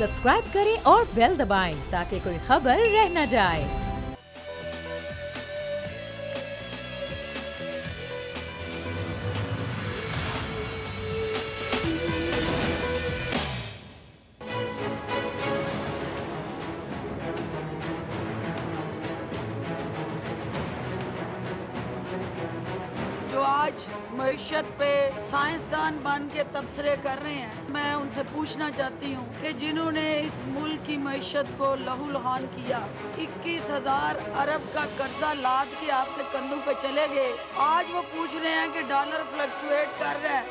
Subscribe करें और bell दबाएं ताकि कोई खबर रह न जाए। जो आज मईशत पे साइंसदान बन के तबसरे कर रहे हैं, मैं उनसे पूछना चाहती हूँ कि जिन्होंने इस मुल्क की मईशत को लहूलुहान किया, 21,000 अरब का कर्जा लाद के आपके कंधों पे चले गए, आज वो पूछ रहे हैं कि डॉलर फ्लक्चुएट कर रहा है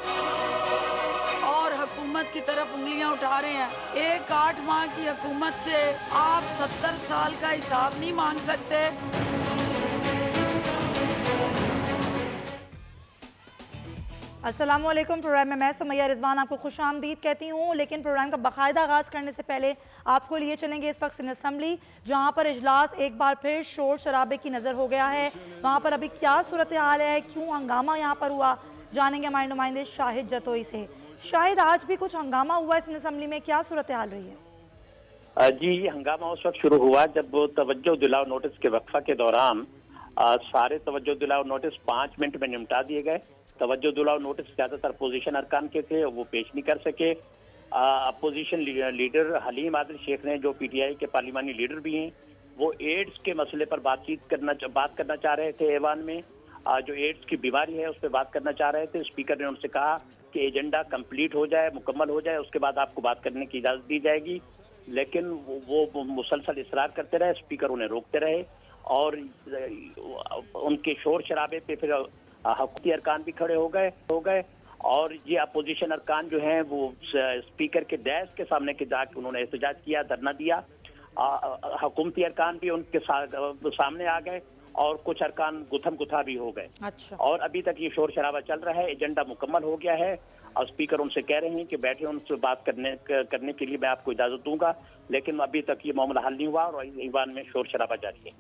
और हुकूमत की तरफ उंगलियां उठा रहे हैं। एक 8 माह की हुकूमत से आप 70 साल का हिसाब नहीं मांग सकते। अस्सलामुअलैकुम। प्रोग्राम में मैं सुमैया रिजवान आपको खुशामदीद कहती हूँ, लेकिन प्रोग्राम का बाकायदा आगाज़ करने से पहले आपको लिए चलेंगे इस वक्त सिंध असम्बली, जहाँ पर इजलास एक बार फिर शोर शराबे की नज़र हो गया है। वहाँ पर अभी क्या सूरत हाल है, क्यों हंगामा यहाँ पर हुआ, जानेंगे हमारे नुमाइंदे शाहिद जतोई से। शाहिद, आज भी कुछ हंगामा हुआ है सिंध असम्बली में, क्या सूरत हाल रही है? जी, हंगामा उस वक्त शुरू हुआ जब तवज्जो दिलाओ नोटिस के वक्फा के दौरान सारे तवज्जो दिलाओ नोटिस 5 मिनट में निपटा दिए गए। तवज्जो दिलाओ नोटिस ज़्यादातर अपोजिशन अरकान के थे, वो पेश नहीं कर सके। अपोजिशन लीडर हलीम आदिल शेख ने, जो पीटीआई के पार्लिमानी लीडर भी हैं, वो एड्स के मसले पर बात करना चाह रहे थे ऐवान में। जो एड्स की बीमारी है उस पर बात करना चाह रहे थे। स्पीकर ने उनसे कहा कि एजेंडा कंप्लीट हो जाए, मुकम्मल हो जाए, उसके बाद आपको बात करने की इजाज़त दी जाएगी, लेकिन वो मुसलसल इसरार करते रहे। स्पीकर उन्हें रोकते रहे और उनके शोर शराबे पे फिर हुकूमती अरकान भी खड़े हो गए और ये अपोजिशन अरकान जो हैं वो स्पीकर के दैस के सामने के जाके उन्होंने एहतजाज किया, धरना दिया। हुकूमती अरकान भी उनके सामने आ गए और कुछ अरकान गुथम गुथा भी हो गए। अच्छा। और अभी तक ये शोर शराबा चल रहा है। एजेंडा मुकम्मल हो गया है और स्पीकर उनसे कह रहे हैं कि बैठे, उनसे बात करने के लिए मैं आपको इजाज़त दूंगा, लेकिन अभी तक ये मामला हल नहीं हुआ और ईवान में शोर शराबा जारी है।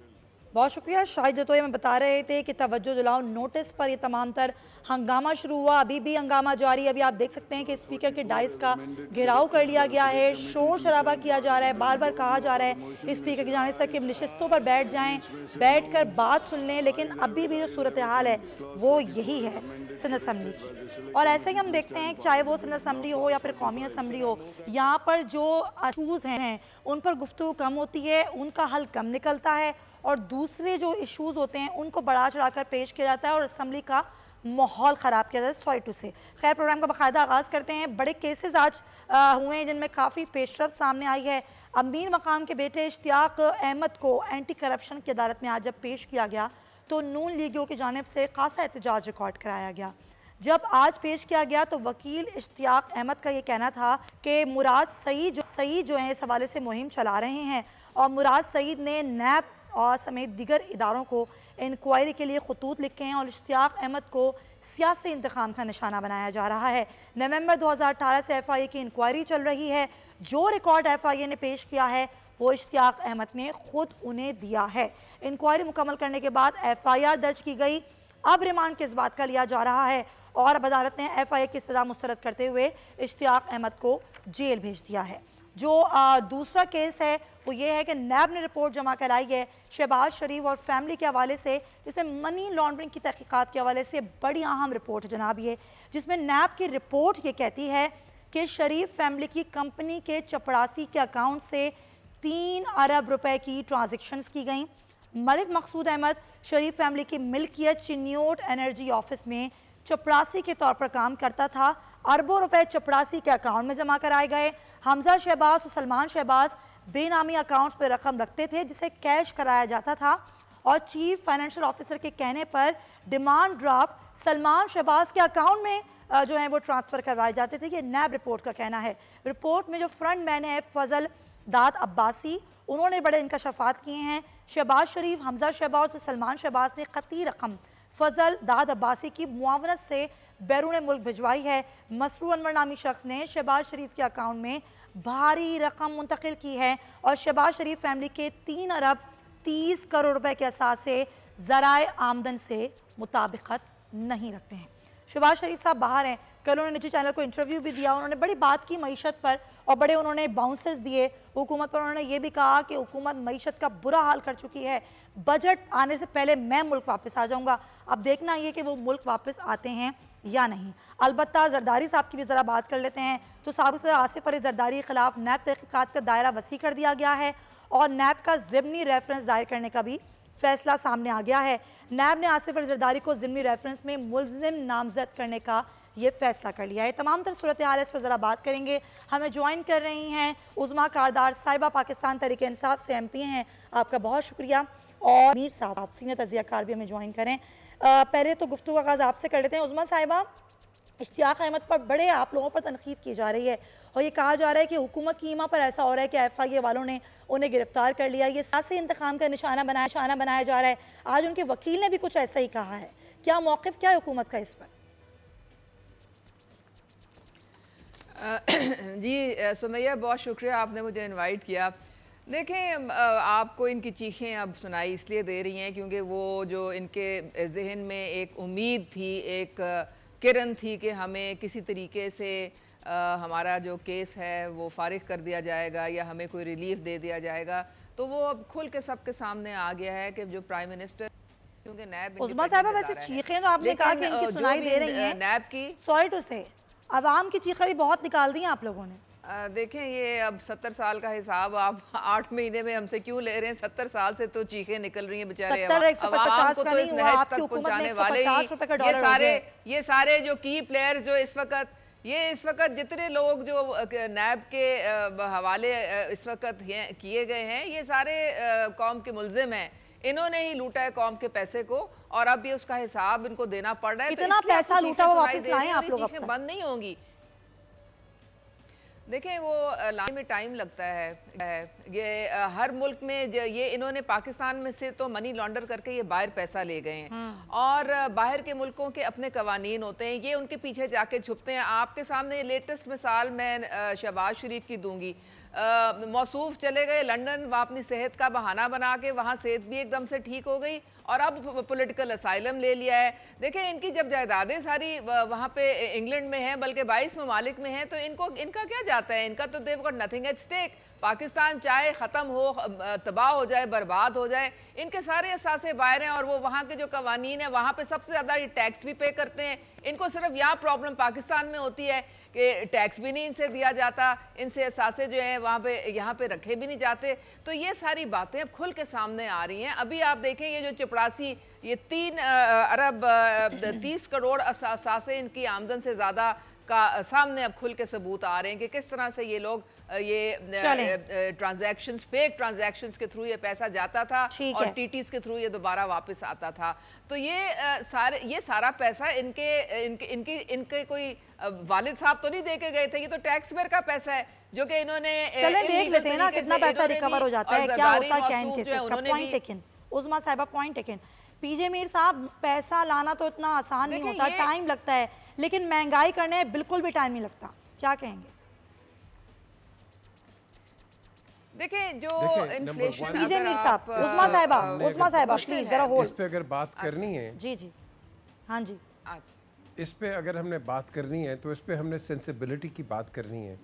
बहुत शुक्रिया शाहिद जतोई। में बता रहे थे कि तवज्जो दिलाओ नोटिस पर ये तमाम तर हंगामा शुरू हुआ, अभी भी हंगामा जारी। अभी आप देख सकते हैं कि स्पीकर के डाइस का घेराव कर लिया गया है, शोर शराबा किया जा रहा है, बार बार कहा जा रहा है स्पीकर की जानिब से कि नशिस्तों पर बैठ जाएं, बैठकर बात सुन लें, लेकिन अभी भी जो सूरत हाल है वो यही है सिंध असम्बली की। और ऐसे ही हम देखते हैं चाहे वो सिंध असम्बली हो या फिर कौमी असम्बली हो, यहाँ पर जो इशूज़ हैं उन पर गुफ्तगू कम होती है, उनका हल कम निकलता है और दूसरे जो इश्यूज़ होते हैं उनको बढ़ा चढ़ाकर पेश किया जाता है और असम्बली का माहौल ख़राब किया जाता है। सॉरी टू से। खैर, प्रोग्राम का बाकायदा आगाज़ करते हैं। बड़े केसेस आज हुए हैं जिनमें काफ़ी पेशरफ सामने आई है। अमीर मकाम के बेटे इश्तियाक अहमद को एंटी करप्शन की अदालत में आज जब पेश किया गया तो नून लीगियों की जानिब से खासा एहतजाज रिकॉर्ड कराया गया। जब आज पेश किया गया तो वकील इश्तियाक अहमद का ये कहना था कि मुराद सईद जो है इस हवाले से मुहिम चला रहे हैं और मुराद सईद ने नैब और समेत दीगर इदारों को इंक्वायरी के लिए खतूत लिखे हैं और इश्तियाक अहमद को सियासी इंतखाम का निशाना बनाया जा रहा है। नवंबर 2018 से FIA की इंक्वायरी चल रही है। जो रिकॉर्ड FIA ने पेश किया है वो इश्तियाक अहमद ने खुद उन्हें दिया है। इंक्वायरी मुकम्मल करने के बाद FIR दर्ज की गई। अब रिमांड किस बात का लिया जा रहा है और अब अदालत ने FIA की सजा मुस्तरद करते हुए इश्तियाक अहमद को जेल भेज दिया है। जो दूसरा केस है वो ये है कि नैब ने रिपोर्ट जमा कराई है शहबाज शरीफ और फैमिली के हवाले से, जिसमें मनी लॉन्ड्रिंग की तहकीकात के हवाले से बड़ी अहम रिपोर्ट जनाब ये, जिसमें नैब की रिपोर्ट ये कहती है कि शरीफ फैमिली की कंपनी के चपरासी के अकाउंट से 3 अरब रुपए की ट्रांजेक्शन्स की गई। मलिक मकसूद अहमद शरीफ फैमिली की मिल्कियत चिन्योट एनर्जी ऑफिस में चपरासी के तौर पर काम करता था। अरबों रुपए चपरासी के अकाउंट में जमा कराए गए। हमजा शहबाज और सलमान शहबाज बेनामी अकाउंट्स पर रकम रखते थे जिसे कैश कराया जाता था और चीफ फाइनेंशियल ऑफिसर के कहने पर डिमांड ड्राफ्ट सलमान शहबाज के अकाउंट में जो है वो ट्रांसफ़र करवाए जाते थे। ये नैब रिपोर्ट का कहना है। रिपोर्ट में जो फ्रंट मैन है फजल दाद अब्बासी, उन्होंने बड़े इंकशाफात किए हैं। शहबाज शरीफ, हमजा शहबाज और सलमान शहबाज ने ख़ती रकम फजल दाद अब्बासी की मुआवनत से बैरून मुल्क भिजवाई है। मसरूर अनवर नामी शख्स ने शहबाज शरीफ के अकाउंट में भारी रकम मुंतकिल की है और शहबाज शरीफ फैमिली के 3 अरब 30 करोड़ रुपए के असास से ज़राए आमदन से मुताबिकत नहीं रखते हैं। शहबाज शरीफ साहब बाहर हैं, कल उन्होंने निजी चैनल को इंटरव्यू भी दिया, उन्होंने बड़ी बात की मईशत पर और बड़े उन्होंने बाउंसर्स दिए हुकूमत पर। उन्होंने ये भी कहा कि हुकूमत मईशत का बुरा हाल कर चुकी है, बजट आने से पहले मैं मुल्क वापस आ जाऊँगा। अब देखना ये कि वो मुल्क वापस आते हैं या नहीं। अलबत्ता जरदारी साहब की भी ज़रा बात कर लेते हैं। तो साबिक़ सदर आसिफ अली जरदारी के खिलाफ नैब तहक़ीक़ात का दायरा वसी कर दिया गया है और नैब का ज़िमनी रेफरेंस दायर करने का भी फैसला सामने आ गया है। नैब ने आसिफ अली जरदारी को ज़िमनी रेफरेंस में मुल्ज़िम नामजद करने का ये फैसला कर लिया है। तमाम तर सूरत हाल इस पर ज़रा बात करेंगे। हमें ज्वाइन कर रही हैं उज़मा कारदार साहिबा, पाकिस्तान तहरीक इंसाफ से MP हैं, आपका बहुत शुक्रिया। और मीर साहब, आप सीनियर तज़ियाकार भी हमें ज्वाइन करें। पहले तो गुफ्तगू का आगाज़ आपसे कर लेते हैं। उज़मा साहिबा, इश्तियाक अहमद पर बड़े आप लोगों पर तनकीद की जा रही है और ये कहा जा रहा है कि हुकूमत की ईमा पर ऐसा हो रहा है कि FIA वालों ने उन्हें गिरफ्तार कर लिया, ये सियासी इंतकाम का निशाना बनाया जा रहा है। आज उनके वकील ने भी कुछ ऐसा ही कहा है, क्या मौक़िफ़ क्या है हुकूमत का इस पर? जी सुमैया, बहुत शुक्रिया आपने मुझे इनवाइट किया। देखें, आपको इनकी चीखें अब सुनाई इसलिए दे रही हैं क्योंकि वो जो इनके जहन में एक उम्मीद थी, एक किरण थी कि हमें किसी तरीके से हमारा जो केस है वो फारिग कर दिया जाएगा या हमें कोई रिलीफ दे दिया जाएगा, तो वो अब खुल के सबके सामने आ गया है कि जो प्राइम मिनिस्टर, क्योंकि नैब उज़मा साहिबा वैसे चीखें तो आपने कहा कि इनकी सुनाई दे रही हैं नैब की, सॉरी टू से अवाम की चीखें भी बहुत निकाल दी हैं आप लोगों ने। देखें, ये अब 70 साल का हिसाब आप 8 महीने में हमसे क्यों ले रहे हैं? 70 साल से तो चीखें निकल रही हैं बेचारे अवाम को, तो इस नहज तक पहुंचाने वाले ही ये सारे जो की प्लेयर्स जो इस वक्त जितने लोग जो नैब के हवाले इस वक्त किए गए हैं, ये सारे कौम के मुल्जिम हैं। इन्होंने ही लूटा है कौम के पैसे को और अब ये उसका हिसाब इनको देना पड़ रहा है। कितना पैसा लूटा वो वापस लाएं आप लोग? चीखें बंद नहीं होंगी। देखें, वो लाने में टाइम लगता है। ये हर मुल्क में ये इन्होंने पाकिस्तान में से तो मनी लॉन्डर करके ये बाहर पैसा ले गए हैं और बाहर के मुल्कों के अपने कवानीन होते हैं, ये उनके पीछे जाके छुपते हैं। आपके सामने लेटेस्ट मिसाल मैं शहबाज शरीफ की दूंगी। मौसूफ चले गए लंदन, वहाँ अपनी सेहत का बहाना बना के वहाँ सेहत भी एकदम से ठीक हो गई और अब पॉलिटिकल असाइलम ले लिया है। देखें, इनकी जब जायदादें सारी वहाँ पे इंग्लैंड में हैं, बल्कि 22 ममालिक में हैं, तो इनका क्या जाता है? इनका तो they've got nothing at stake. Pakistan चाहे ख़त्म हो, तबाह हो जाए, बर्बाद हो जाए, इनके सारे असासे बाहर हैं और वो वहाँ के जो कवानीन है वहाँ पे सबसे ज़्यादा ये टैक्स भी पे करते हैं। इनको सिर्फ यहाँ प्रॉब्लम पाकिस्तान में होती है कि टैक्स भी नहीं इनसे दिया जाता, इनसे असासे जो हैं वहाँ पे यहाँ पे रखे भी नहीं जाते। तो ये सारी बातें अब खुल के सामने आ रही हैं। अभी आप देखें, ये जो चपरासी, ये 3 अरब 30 करोड़ असासे इनकी आमदन से ज़्यादा का सामने अब खुल के सबूत आ रहे हैं कि किस तरह से ये लोग ये ट्रांजैक्शंस, फेक ट्रांजैक्शंस के थ्रू ये पैसा जाता था और TTs के थ्रू ये दोबारा वापस आता था। तो ये सारा पैसा इनके कोई वालिद साहब तो नहीं दे के गए थे, ये तो टैक्स पेयर का पैसा है जो कि इन्होंने देख लेते हैं ना कितना पैसा रिकवर हो जाता है, क्या होता है, क्या इनके पॉइंट टेकन। उज़मा साहिबा, पॉइंट टेकन। PJ मीर साहब, पैसा लाना तो इतना आसान नहीं होता, टाइम लगता है, लेकिन महंगाई करने बिल्कुल भी टाइम नहीं लगता, क्या कहेंगे? देखें, जो इन्फ्लेशन, PJ मीर साहब, उज़मा साहिबा प्लीज जरा होल्ड। इस पे अगर बात करनी है, जी हाँ जी, इस पे अगर हमने बात करनी है तो इस पे हमने सेंसिबिलिटी की बात करनी है।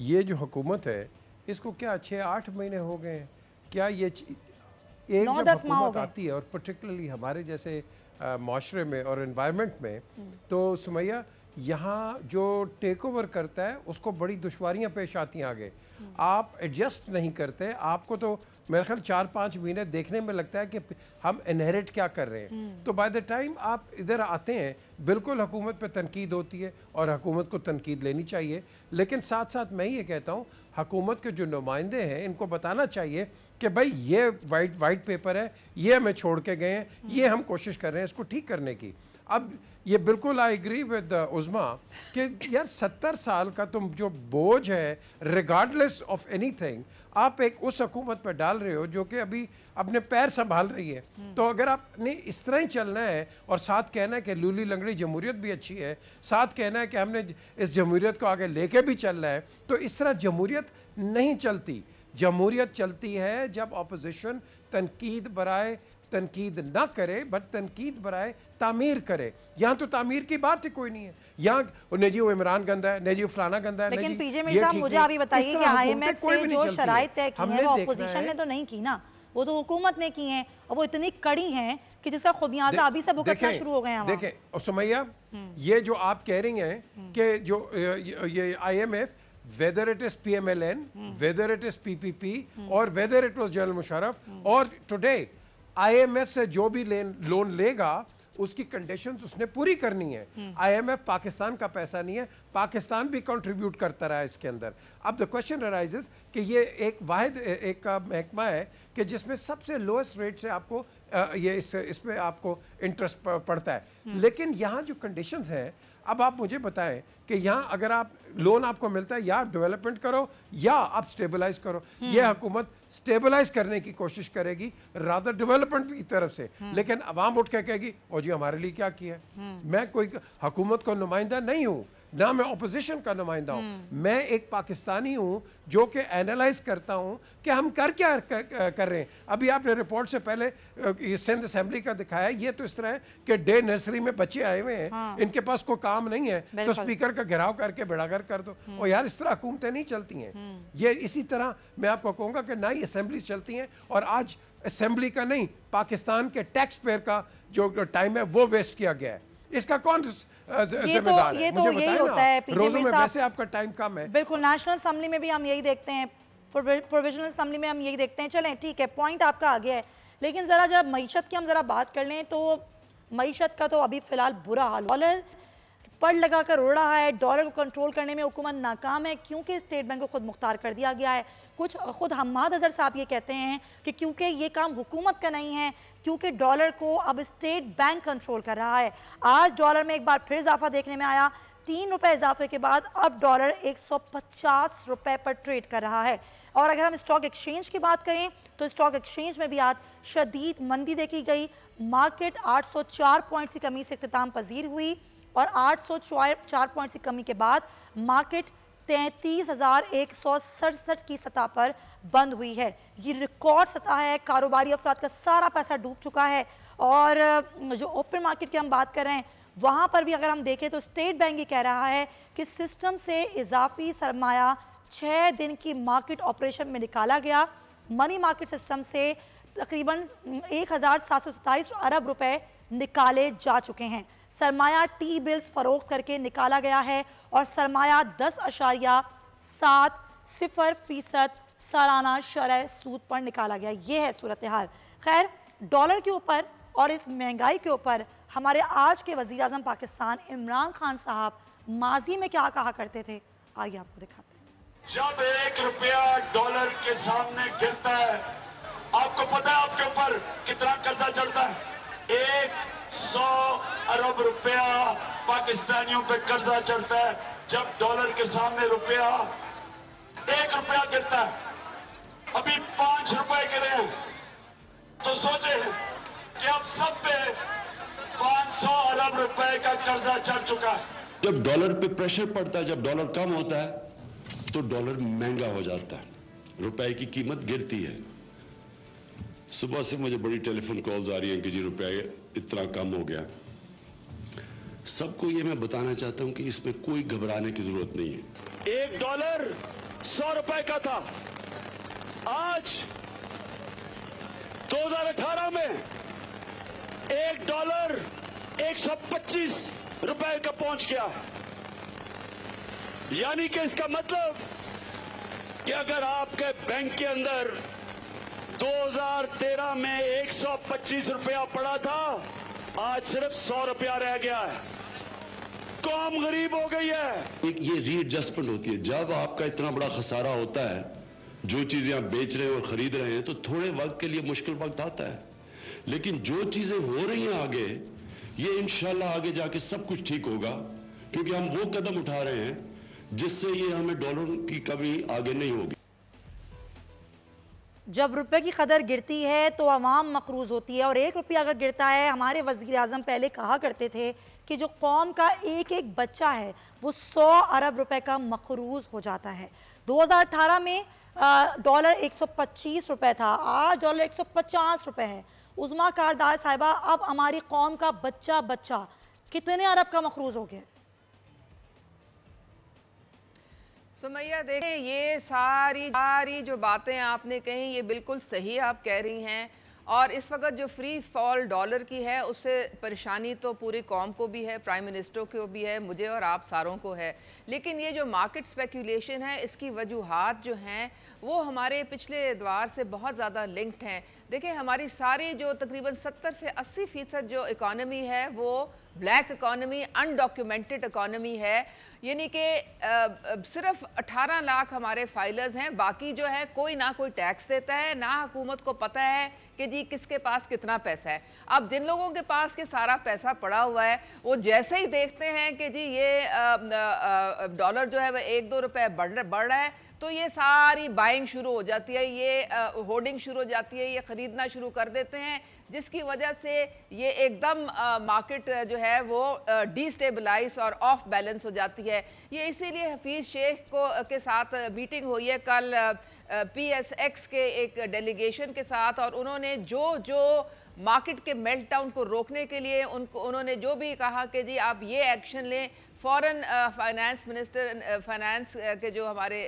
ये जो हुकूमत है, इसको क्या 6-8 महीने हो गए हैं? क्या ये एक जब हुकूमत आती है और पर्टिकुलरली हमारे जैसे माशरे में और एनवायरनमेंट में, तो सुमैया यहाँ जो टेक ओवर करता है उसको बड़ी दुश्वारियाँ पेश आती हैं। आगे आप एडजस्ट नहीं करते, आपको तो मेरे ख्याल 4-5 महीने देखने में लगता है कि हम इनहेरिट क्या कर रहे हैं। तो बाय द टाइम आप इधर आते हैं, बिल्कुल हुकूमत पे तनकीद होती है और हुकूमत को तनकीद लेनी चाहिए, लेकिन साथ साथ मैं ये कहता हूँ हुकूमत के जो नुमाइंदे हैं इनको बताना चाहिए कि भाई ये वाइट पेपर है, ये हमें छोड़ के गए हैं, ये हम कोशिश कर रहे हैं इसको ठीक करने की। अब ये बिल्कुल आई एग्री विद उज़मा कि यार 70 साल का तुम जो बोझ है रिगार्डलेस ऑफ एनीथिंग आप एक उस हुकूमत पर डाल रहे हो जो कि अभी अपने पैर संभाल रही है। तो अगर आपने इस तरह ही चलना है और साथ कहना है कि लूली लंगड़ी जमहूरियत भी अच्छी है, साथ कहना है कि हमने इस जमहूरियत को आगे लेके भी चलना है, तो इस तरह जमहूरियत नहीं चलती। जमहूरियत चलती है जब अपोजिशन तनकीद बराए तनकीद ना करे, बट तनकीद बराए तामीर करे। यहाँ तो तामीर की बात ही कोई नहीं है। यहाँ नहीं जी वो इमरान गंदा है, नहीं जी फलाना गंदा है। लेकिन पीजे मिर्जा मुझे अभी बताइए कि IMF से जो शराइत तय की है वो अपोजिशन ने तो नहीं की ना, वो तो हुकूमत ने की है, और वो इतनी कड़ी हैं कि जिसका खुमियाजा अभी से भुगतना शुरू हो गए हैं। देखें सुमैया, ये जो आप कह रही हैं कि जो ये IMF, whether it is PMLN, whether it is PPP और whether it was general Musharraf, और टुडे IMF से जो भी लोन लेगा उसकी कंडीशंस उसने पूरी करनी है। IMF पाकिस्तान का पैसा नहीं है, पाकिस्तान भी कंट्रीब्यूट करता रहा है इसके अंदर। अब द क्वेश्चन अराइजेस कि ये एक वाहिद एक महकमा है कि जिसमें सबसे लोएस्ट रेट से आपको ये इसमें आपको इंटरेस्ट पड़ता है, लेकिन यहाँ जो कंडीशंस हैं, अब आप मुझे बताएं कि यहाँ अगर आप लोन आपको मिलता है, या डेवलपमेंट करो या आप स्टेबलाइज करो। ये हुकूमत स्टेबलाइज करने की कोशिश करेगी रादर डेवलपमेंट की तरफ से, लेकिन अवाम उठ के कहेगी ओ जी हमारे लिए क्या किया है। मैं कोई हुकूमत का नुमाइंदा नहीं हूँ, ना मैं ऑपोजिशन का नुमाइंदा हूँ, मैं एक पाकिस्तानी हूँ जो कि एनालाइज करता हूँ कि हम कर रहे हैं। अभी आपने रिपोर्ट से पहले ये सिंध असेंबली का दिखाया, ये तो इस तरह है कि डे नर्सरी में बच्चे आए हुए हैं, इनके पास कोई काम नहीं है, तो स्पीकर का घेराव करके बेड़ागर कर दो। और यार इस तरह हुकूमतें नहीं चलती हैं। ये इसी तरह मैं आपको कहूँगा कि ना ही असेंबली चलती हैं, और आज असेंबली का नहीं, पाकिस्तान के टैक्स पेयर का जो टाइम है वो वेस्ट किया गया है। इसका कौन जिम्मेदार है? मुझे बताएं ना। रोजों में वैसे आपका टाइम कम है। बिल्कुल, नेशनल असेंबली में भी हम यही देखते हैं, प्रोविजनल असेंबली में हम यही देखते हैं। चलें ठीक है, पॉइंट आपका आ गया है, लेकिन जरा जब मईशत की हम जरा बात कर लें तो मईशत का तो अभी फिलहाल बुरा हाल। डॉलर पड़ लगा कर उड़ रहा है, डॉलर को कंट्रोल करने में हुकूमत नाकाम है क्योंकि स्टेट बैंक को खुद मुख्तार कर दिया गया है। कुछ खुद हम्माद अजहर साहब ये कहते हैं कि क्योंकि ये काम हुकूमत का नहीं है, क्योंकि डॉलर को अब स्टेट बैंक कंट्रोल कर रहा है। आज डॉलर में एक बार फिर इजाफा देखने में आया, 3 रुपए इजाफे के बाद अब डॉलर 150 रुपए पर ट्रेड कर रहा है। और अगर हम स्टॉक एक्सचेंज की बात करें तो स्टॉक एक्सचेंज में भी आज शदीद मंदी देखी गई। मार्केट 804 पॉइंट्स की कमी से इख्तिताम पजीर हुई और 804 पॉइंट्स की कमी के बाद मार्केट 33,167 की सतह पर बंद हुई है। ये रिकॉर्ड सतह है, कारोबारी अफराद का सारा पैसा डूब चुका है। और जो ओपन मार्केट की हम बात कर रहे हैं वहाँ पर भी अगर हम देखें तो स्टेट बैंक ये कह रहा है कि सिस्टम से इजाफी सरमाया 6 दिन की मार्केट ऑपरेशन में निकाला गया। मनी मार्केट सिस्टम से तकरीबन 1,727 अरब रुपए निकाले जा चुके हैं। सरमाया टी बिल्स फरोख्त करके निकाला गया है और सरमाया 10.70% सालाना शरह सूद पर निकाला गया। ये है सूरत हाल। खैर, डॉलर के ऊपर और इस महंगाई के ऊपर हमारे आज के वज़ीर आज़म पाकिस्तान इमरान खान साहब माजी में क्या कहा करते थे, आइए आपको दिखाते हैं। जब 1 रुपया डॉलर के सामने गिरता है, आपको पता है आपके ऊपर कितना कर्जा चढ़ता है? 100 अरब रुपया पाकिस्तानियों पे कर्जा चढ़ता है जब डॉलर के सामने 1 रुपया गिरता है। अभी 5 रुपए गिरे हैं, तो सोचे कि अब सब पे 500 अरब रुपए का कर्जा चढ़ चुका है। जब डॉलर पे प्रेशर पड़ता है, जब डॉलर कम होता है तो डॉलर महंगा हो जाता है, रुपए की कीमत गिरती है। सुबह से मुझे बड़ी टेलीफोन कॉल्स आ रही हैं कि जी रुपया इतना कम हो गया। सबको ये मैं बताना चाहता हूं कि इसमें कोई घबराने की जरूरत नहीं है। 1 डॉलर 100 रुपए का था, आज 2018 में 1 डॉलर 125 रुपए का पहुंच गया। यानी कि इसका मतलब कि अगर आपके बैंक के अंदर 2013 में 125 रुपया पड़ा था, आज सिर्फ 100 रुपया रह गया है। कौम गरीब हो गई है। एक ये रीएडजस्टमेंट होती है। जब आपका इतना बड़ा खसारा होता है, जो चीजें आप बेच रहे हैं और खरीद रहे हैं, तो थोड़े वक्त के लिए मुश्किल वक्त आता है, लेकिन जो चीजें हो रही हैं आगे, ये इंशाल्लाह आगे जाके सब कुछ ठीक होगा, क्योंकि हम वो कदम उठा रहे हैं जिससे ये हमें डॉलर की कमी आगे नहीं होगी। जब रुपए की कदर गिरती है तो आवाम मकरूज होती है, और 1 रुपया अगर गिरता है, हमारे वज़ीर आज़म पहले कहा करते थे कि जो कौम का एक एक बच्चा है वो 100 अरब रुपए का मकरूज हो जाता है। 2018 में डॉलर 125 रुपए था, आज डॉलर 150 रुपए है। उज़मा कारदार साहिबा, अब हमारी कौम का बच्चा बच्चा कितने अरब का मखरूज हो गया? सुमैया देखें, ये सारी जो बातें आपने कही ये बिल्कुल सही आप कह रही हैं, और इस वक्त जो फ्री फॉल डॉलर की है उससे परेशानी तो पूरी कौम को भी है, प्राइम मिनिस्टर को भी है, मुझे और आप सारों को है। लेकिन ये जो मार्केट स्पेकुलेशन है इसकी वजूहात जो हैं वो हमारे पिछले एतवार से बहुत ज़्यादा लिंक्ड हैं। देखिए, हमारी सारी जो तकरीबन 70 से 80% जो इकॉनमी है वो ब्लैक इकॉनमी, अनडॉक्यूमेंटेड इकॉनमी है, यानी कि सिर्फ 18 लाख हमारे फाइलर्स हैं, बाकी जो है कोई ना कोई टैक्स देता है, ना हुकूमत को पता है कि जी किसके पास कितना पैसा है। अब जिन लोगों के पास के सारा पैसा पड़ा हुआ है वो जैसे ही देखते हैं कि जी ये डॉलर जो है वह 1-2 रुपए बढ़ रहा है तो ये सारी बाइंग शुरू हो जाती है, ये होर्डिंग शुरू हो जाती है, ये ख़रीदना शुरू कर देते हैं, जिसकी वजह से ये एकदम मार्केट जो है वो डिस्टेबलाइज और ऑफ बैलेंस हो जाती है। ये इसीलिए हफीज़ शेख के साथ मीटिंग हुई है कल PSX के एक डेलीगेशन के साथ, और उन्होंने जो मार्केट के मेल्टडाउन को रोकने के लिए उन्होंने जो भी कहा कि जी आप ये एक्शन लें। फॉरेन फाइनेंस मिनिस्टर, फाइनेंस के जो हमारे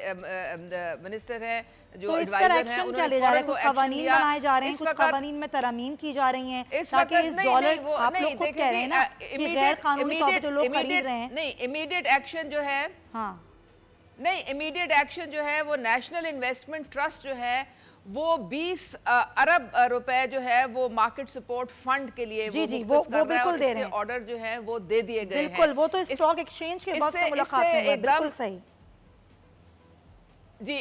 मिनिस्टर हैं, जो एडवाइजर हैं, उन्होंने फौरन को एक्शन लिया। बनाए जा रहे हैं, कुछ कवानीन में तरमीम की जा रही हैं ताकि इस डॉलर, आप लोग खुद कह रहे हैं ना कि गैर कानूनी तौर पे लोग खरीद रहे हैं। नहीं, इमीडिएट एक्शन जो है, हाँ नहीं, इमीडिएट एक्शन जो है वो नेशनल इन्वेस्टमेंट ट्रस्ट जो है वो 20 अरब रुपए जो है वो मार्केट सपोर्ट फंड के लिए जी, वो बिल्कुल दे रहे हैं। ऑर्डर जो है वो दे दिए गए हैं। बिल्कुल, वो तो स्टॉक एक्सचेंज के बाद से मुलाकात में बिल्कुल सही जी।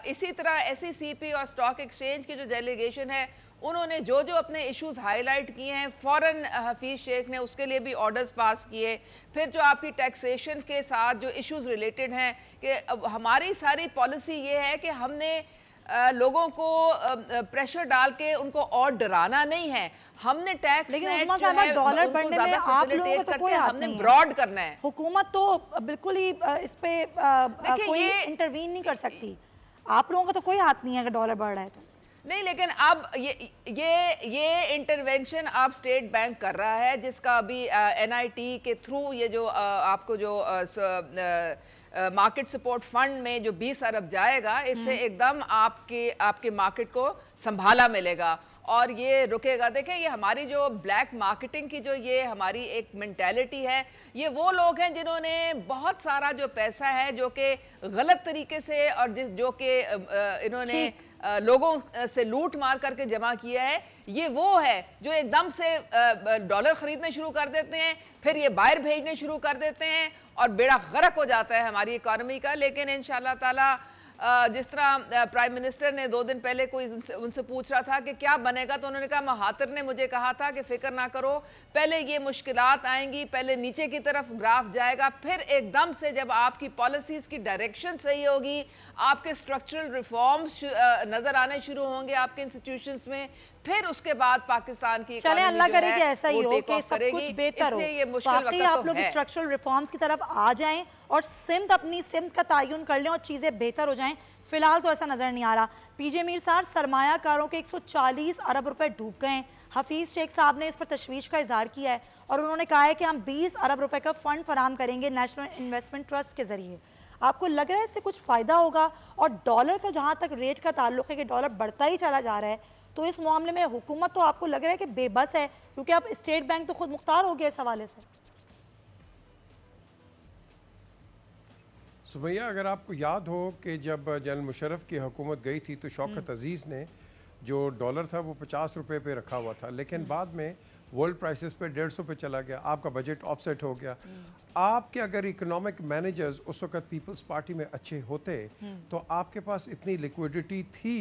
इसी तरह SECP और स्टॉक एक्सचेंज की जो डेलीगेशन है उन्होंने जो अपने इश्यूज हाईलाइट किए हैं, फौरन हफीज शेख ने उसके लिए भी ऑर्डर्स पास किए। फिर जो आपकी टैक्सेशन के साथ जो इश्यूज रिलेटेड हैं कि हमारी सारी पॉलिसी ये है कि हमने लोगों को प्रेशर डाल के उनको और डराना नहीं है, हमने टैक्स नेट जो है डॉलर बढ़ने में आप लोगों का तो कोई हाथ हमने नहीं है। ब्रॉड करना है, हुकूमत तो बिल्कुल ही इस पे कोई इंटरवीन नहीं कर सकती, आप लोगों का तो कोई हाथ नहीं है अगर डॉलर बढ़ रहा है तो। नहीं, लेकिन अब ये इंटरवेंशन अब स्टेट बैंक कर रहा है, जिसका अभी NIT के थ्रू ये जो आपको जो मार्केट सपोर्ट फंड में जो 20 अरब जाएगा, इससे एकदम आपके मार्केट को संभाला मिलेगा और ये रुकेगा। देखें, ये हमारी जो ब्लैक मार्केटिंग की जो ये हमारी एक मेंटालिटी है, ये वो लोग हैं जिन्होंने बहुत सारा जो पैसा है जो कि गलत तरीके से और जो कि इन्होंने लोगों से लूट मार करके जमा किया है, ये वो है जो एकदम से डॉलर खरीदने शुरू कर देते हैं, फिर ये बाहर भेजने शुरू कर देते हैं और बेड़ा गर्क हो जाता है हमारी इकॉनमी का। लेकिन इंशाल्लाह ताला जिस तरह प्राइम मिनिस्टर ने 2 दिन पहले कोई उनसे पूछ रहा था कि क्या बनेगा, तो उन्होंने कहा, महातिर ने मुझे कहा था कि फिक्र ना करो, पहले ये मुश्किलात आएंगी, पहले नीचे की तरफ ग्राफ जाएगा, फिर एकदम से जब आपकी पॉलिसीज की डायरेक्शन सही होगी, आपके स्ट्रक्चरल रिफॉर्म्स नजर आने शुरू होंगे आपके इंस्टीट्यूशंस में, फिर उसके बाद पाकिस्तान की चले अल्लाह करे कि ऐसा ही हो कि सब कुछ बेहतर हो। ये मुश्किल वक्त आप लोग स्ट्रक्चरल रिफॉर्म्स की तरफ आ जाएं और अपनी सिमत का तयन कर लें और चीज़ें बेहतर हो जाएं। फिलहाल तो ऐसा नजर नहीं आ रहा। PJ मीर साहब, सरमायाकारों के 140 अरब रुपए डूब गए हैं। हफीज शेख साहब ने इस पर तशवीश का इजहार किया है और उन्होंने कहा है कि हम 20 अरब रुपए का फंड फराहम करेंगे नेशनल इन्वेस्टमेंट ट्रस्ट के जरिए। आपको लग रहा है इससे कुछ फ़ायदा होगा? और डॉलर का जहाँ तक रेट का ताल्लुक है कि डॉलर बढ़ता ही चला जा रहा है, तो इस मामले में हुकूमत तो आपको लग रहा है कि बेबस है, क्योंकि अब स्टेट बैंक तो खुद मुख्तार हो गया इस हवाले से। सुमैया, अगर आपको याद हो कि जब जनरल मुशर्रफ की हुकूमत गई थी तो शौकत अजीज़ ने जो डॉलर था वो 50 रुपये पे रखा हुआ था, लेकिन बाद में वर्ल्ड प्राइसेस पे 150 पे चला गया, आपका बजट ऑफसेट हो गया। आपके अगर इकोनॉमिक मैनेजर्स उस वक्त पीपल्स पार्टी में अच्छे होते तो आपके पास इतनी लिक्विडिटी थी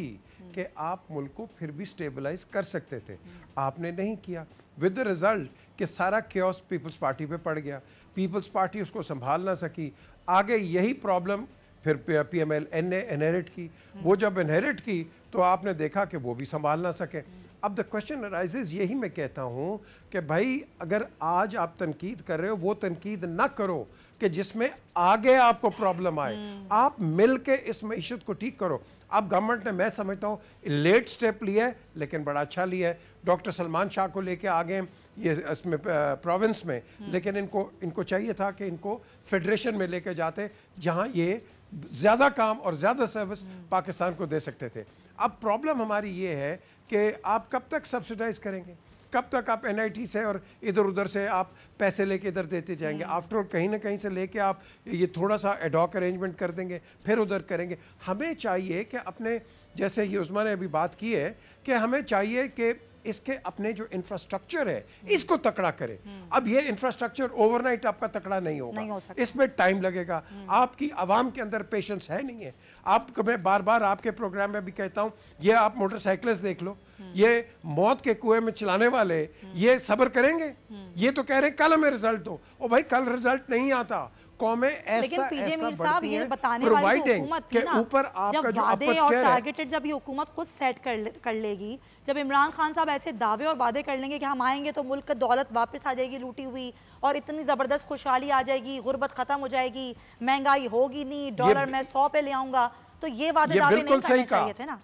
कि आप मुल्क को फिर भी स्टेबलाइज कर सकते थे। आपने नहीं किया, विद द रिजल्ट कि सारा क्योस पीपल्स पार्टी पे पड़ गया, पीपल्स पार्टी उसको संभाल ना सकी। आगे यही प्रॉब्लम फिर PMLN ने इनहेरिट की, वो जब इनहेरिट की तो आपने देखा कि वो भी संभाल ना सके। अब द क्वेश्चन अराइजेज, यही मैं कहता हूं कि भाई अगर आज आप तनकीद कर रहे हो, वो तनकीद ना करो कि जिसमें आगे आपको प्रॉब्लम आए। आप मिल के इस मईशत को ठीक करो। अब गवर्नमेंट ने, मैं समझता हूँ, लेट स्टेप लिया है लेकिन बड़ा अच्छा लिया है। डॉक्टर सलमान शाह को लेके आ गए ये इसमें प्रोविंस में, लेकिन इनको चाहिए था कि इनको फेडरेशन में लेके जाते जहाँ ये ज़्यादा काम और ज़्यादा सर्विस पाकिस्तान को दे सकते थे। अब प्रॉब्लम हमारी ये है कि आप कब तक सब्सिडाइज करेंगे, कब तक आप NIT से और इधर उधर से आप पैसे लेके इधर देते जाएंगे। आफ्टर ऑल कहीं ना कहीं से लेके आप ये थोड़ा सा एडॉक अरेंजमेंट कर देंगे, फिर उधर करेंगे। हमें चाहिए कि अपने, जैसे ये उस्मान ने अभी बात की है, कि हमें चाहिए कि इसके अपने जो इंफ्रास्ट्रक्चर है इसको तकड़ा करे। अब ये इंफ्रास्ट्रक्चर ओवरनाइट आपका तकड़ा नहीं होगा, इसमें टाइम लगेगा। आपकी आवाम के अंदर पेशेंस है नहीं है। आपको मैं बार बार आपके प्रोग्राम में भी कहता हूँ, ये आप मोटरसाइकिलिस्ट देख लो, ये मौत के कुएं में चलाने वाले, ये सब्र करेंगे? ये तो कह रहे हैं कल हमें रिजल्ट दो। ओ भाई, कल रिजल्ट नहीं आता। कौमें ऐसा बढ़ती हैं, प्रोवाइडिंग के ऊपर आपका जो अपर और टारगेटेड, जब ये हुकूमत खुद सेट कर लेगी, जब इमरान खान साहब ऐसे दावे और वादे कर लेंगे कि हम आएंगे तो मुल्क का दौलत वापस आ जाएगी लूटी हुई, और इतनी ज़बरदस्त खुशहाली आ जाएगी, गुर्बत खत्म हो जाएगी, महंगाई होगी नहीं, डॉलर मैं 100 पे ले आऊंगा, तो ये वादे दावे नहीं करने चाहिए थे ना।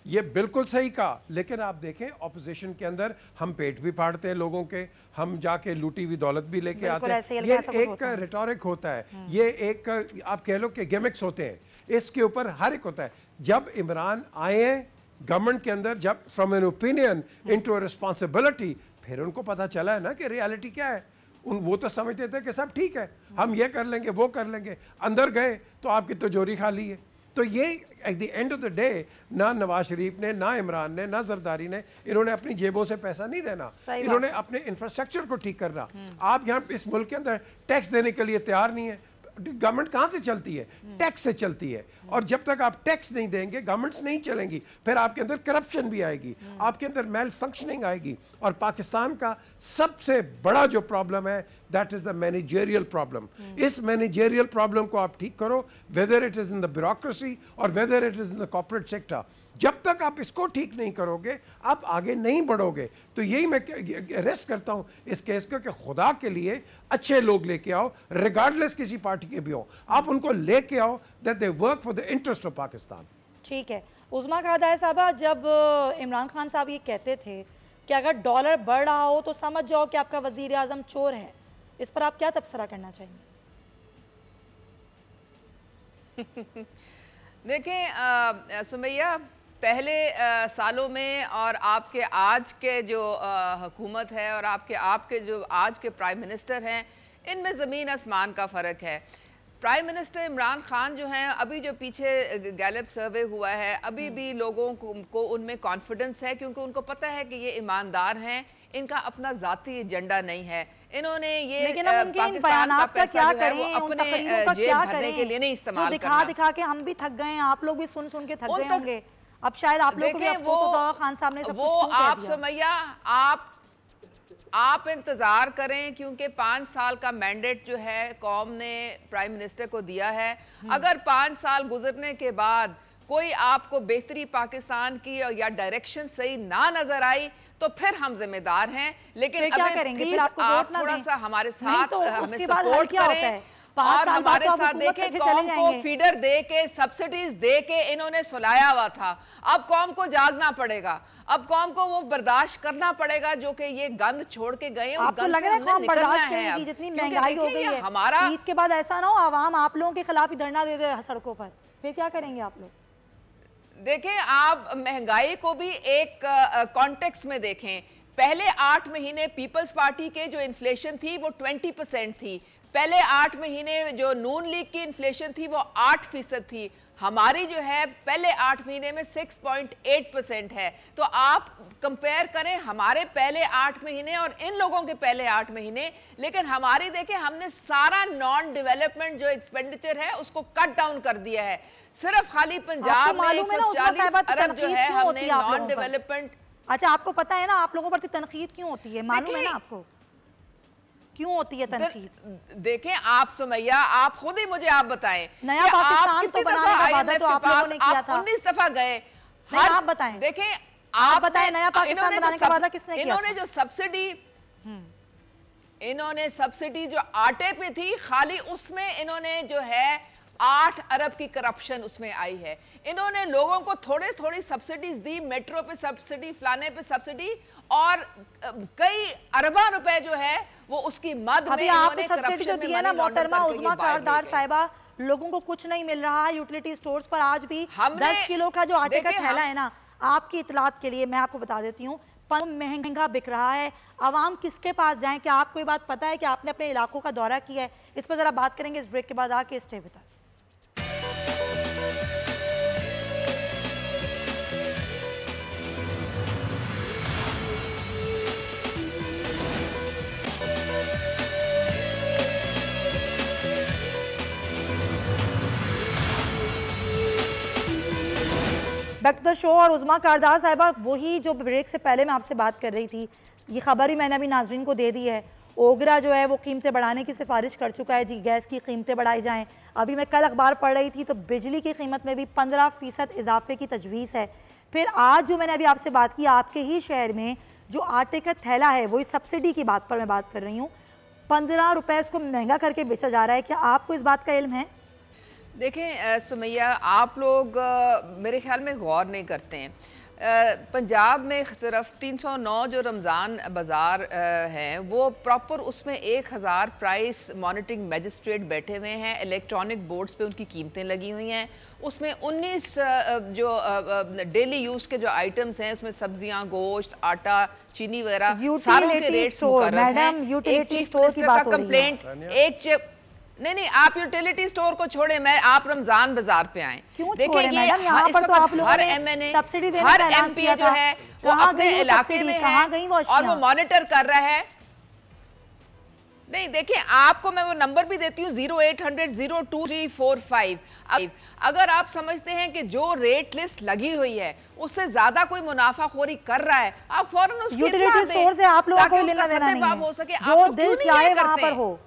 ये बिल्कुल सही कहा, लेकिन आप देखें ऑपोजिशन के अंदर हम पेट भी फाड़ते हैं लोगों के, हम जाके लूटी हुई दौलत भी लेके आते हैं। ये एक रिटोरिक होता है, ये एक आप कह लो कि गिमिक्स होते हैं, इसके ऊपर हर एक होता है। जब इमरान आए हैं गवर्नमेंट के अंदर, जब from an opinion into a responsibility, फिर उनको पता चला है ना कि रियलिटी क्या है। वो तो समझते थे कि सब ठीक है, हम ये कर लेंगे वो कर लेंगे, अंदर गए तो आपकी तिजोरी खाली है। तो ये at the end of the day, ना नवाज शरीफ ने, ना इमरान ने, ना जरदारी ने, इन्होंने अपनी जेबों से पैसा नहीं देना, इन्होंने अपने इंफ्रास्ट्रक्चर को ठीक करना। आप यहाँ इस मुल्क के अंदर टैक्स देने के लिए तैयार नहीं है। गवर्नमेंट कहाँ से चलती है? टैक्स से चलती है, और जब तक आप टैक्स नहीं देंगे गवर्नमेंट्स नहीं चलेंगी। फिर आपके अंदर करप्शन भी आएगी, आपके अंदर मेल फंक्शनिंग आएगी। और पाकिस्तान का सबसे बड़ा जो प्रॉब्लम है, that is the managerial problem. इस मैनेजरियल प्रॉब्लम को आप ठीक करो, whether it is in the bureaucracy और whether it is in the corporate sector. जब तक आप इसको ठीक नहीं करोगे आप आगे नहीं बढ़ोगे। तो यही मैं रेस्ट करता हूं इस केस को कि खुदा के लिए अच्छे लोग लेके आओ, रिगार्डलेस किसी पार्टी के भी हो, आप उनको लेके आओ that they work for the interest of Pakistan. ठीक है। उज़मा खादा साहबा, जब इमरान खान साहब ये कहते थे कि अगर डॉलर बढ़ रहा हो तो समझ जाओ कि आपका वजीर आज़म चोर है, इस पर आप क्या तबसरा करना चाहेंगे? देखें सुमैया, पहले सालों में और आपके आज के जो हुकूमत है और आपके जो आज के प्राइम मिनिस्टर हैं, इनमें ज़मीन आसमान का फ़र्क है। प्राइम मिनिस्टर इमरान खान जो हैं, अभी जो पीछे गैलप सर्वे हुआ है, अभी भी लोगों को उनमें कॉन्फिडेंस है, क्योंकि उनको पता है कि ये ईमानदार हैं, इनका अपना ज़ाती एजेंडा नहीं है। इन्होंने ये पाकिस्तान का पैसा जो है वो अपने जेब भरने के लिए नहीं इस्तेमाल करना। दिखा के हम भी थक गए हैं, आप लोग भी सुन के थक गए होंगे। अब शायद आप लोगों को भी अफसोस होता होगा खान साहब ने सब कुछ क्यों कह दिया। सुमैया, आप इंतजार करें, क्योंकि 5 साल का मैंडेट जो है कौम ने प्राइम मिनिस्टर को दिया है। अगर 5 साल गुजरने के बाद कोई आपको बेहतरी पाकिस्तान की या डायरेक्शन सही ना नजर आई तो फिर हम जिम्मेदार हैं। लेकिन अभी प्लीज आप थोड़ा सा हमारे साथ हमें सपोर्ट करें और हमारे साथ देखें। कौम को फीडर दे के, सब्सिडीज दे के इन्होंने सुलाया हुआ था। अब कौम को जागना पड़ेगा, अब कौम को वो बर्दाश्त करना पड़ेगा जो कि ये गंद छोड़ के गए। आपको लग रहा है कौम बर्दाश्त करेगी? जितनी महंगाई हो गई है, हमारा ईद के बाद ऐसा ना हो आवाम आप लोगों के खिलाफ ही धरना दे दे सड़कों पर, फिर क्या करेंगे आप लोग? देखें, आप महंगाई को भी एक कॉन्टेक्स्ट में देखें। पहले 8 महीने पीपल्स पार्टी के जो इन्फ्लेशन थी वो 20% थी। पहले 8 महीने जो नून लीग की इन्फ्लेशन थी वो 8% थी। हमारी जो है पहले 8 महीने में 6.8% है। तो आप कंपेयर करें हमारे पहले 8 महीने और इन लोगों के पहले 8 महीने। लेकिन हमारी देखें, हमने सारा नॉन डेवलपमेंट जो एक्सपेंडिचर है उसको कट डाउन कर दिया है। सिर्फ खाली पंजाब में 140 अरब जो है हमने नॉन डेवलपमेंट। अच्छा, आपको पता है ना आप लोगों पर तनकीद क्यों होती है? मालूम है ना आपको क्यों होती है तनकीद? देखें आप सुमैया, आप खुद ही मुझे आप बताएं, नया पाकिस्तान तो बनाने का वादा तो आप लोगों ने किया था। 19 दफा गए, आप बताएं, देखें आप बताएं, नया पाकिस्तान बनाने का वादा किसने किया? इन्होंने जो सब्सिडी जो आटे पे थी, खाली उसमें इन्होंने जो है 8 अरब की करप्शन उसमें आई है। इन्होंने लोगों को थोड़े थोड़ी सब्सिडीज दी, मेट्रो पे सब्सिडी, फलाने पे सब्सिडी, और कई अरबा रुपए जो है वो उसकी मद में इन्होंने करप्शन में मनी लॉन्डर करके उज़मा कारदार साहिबा, लोगों को कुछ नहीं मिल रहा है। यूटिलिटी स्टोर्स पर आज भी 10 किलो का जो आटे का थैला है ना, आपकी इतलात के लिए मैं आपको बता देती हूँ, महंगा बिक रहा है। आवाम किसके पास जाएं? क्या आपको ये बात पता है कि आपने अपने इलाकों का दौरा किया है? इस पर जरा बात करेंगे इस ब्रेक के बाद। आके stay with us. Back to the show. और उज़मा कारदार साहिबा, वही जो ब्रेक से पहले मैं आपसे बात कर रही थी, ये खबर ही मैंने अभी नाजरीन को दे दी है। ओगरा जो है वो कीमतें बढ़ाने की सिफारिश कर चुका है जी, गैस की कीमतें बढ़ाई जाएं। अभी मैं कल अखबार पढ़ रही थी तो बिजली की कीमत में भी 15% इजाफे की तजवीज़ है। फिर आज जो मैंने अभी आपसे बात की, आपके ही शहर में जो आटे का थैला है, वही सब्सिडी की बात पर मैं बात कर रही हूँ, 15 रुपये इसको महंगा करके बेचा जा रहा है। क्या आपको इस बात का इल्म है? देखें सुमैया, आप लोग मेरे ख्याल में गौर नहीं करते हैं। पंजाब में सिर्फ 309 जो रमज़ान बाज़ार हैं वो प्रॉपर, उसमें 1000 प्राइस मॉनिटरिंग मैजिस्ट्रेट बैठे हुए हैं, इलेक्ट्रॉनिक बोर्ड्स पे उनकी कीमतें लगी हुई हैं। उसमें 19 जो डेली यूज़ के जो आइटम्स हैं, उसमें सब्जियां, गोश्त, आटा, चीनी वगैरह सारों के रेट्स मुकर्रर हैं। एक चीफ मिनिस्टर का कंप्लेंट, नहीं, आप यूटिलिटी स्टोर को छोड़े, आप रमजान बाजार पे आए। देखिए मैडम, यहाँ पर तो आप लोगों ने सब्सिडी देने हर एमपी जो है वो अपने इलाके में है और वो मॉनिटर कर रहा है। नहीं, देखिए आपको मैं वो नंबर भी देती हूँ, 0800-02345। अगर आप समझते हैं कि जो रेट लिस्ट लगी हुई है उससे ज्यादा कोई मुनाफाखोरी कर रहा है, आप फौरन उसकी यूटिलिटी स्टोर से आप लोगों को लेना देना नहीं है, हो सके जो दिल चाहे वहां पर हो।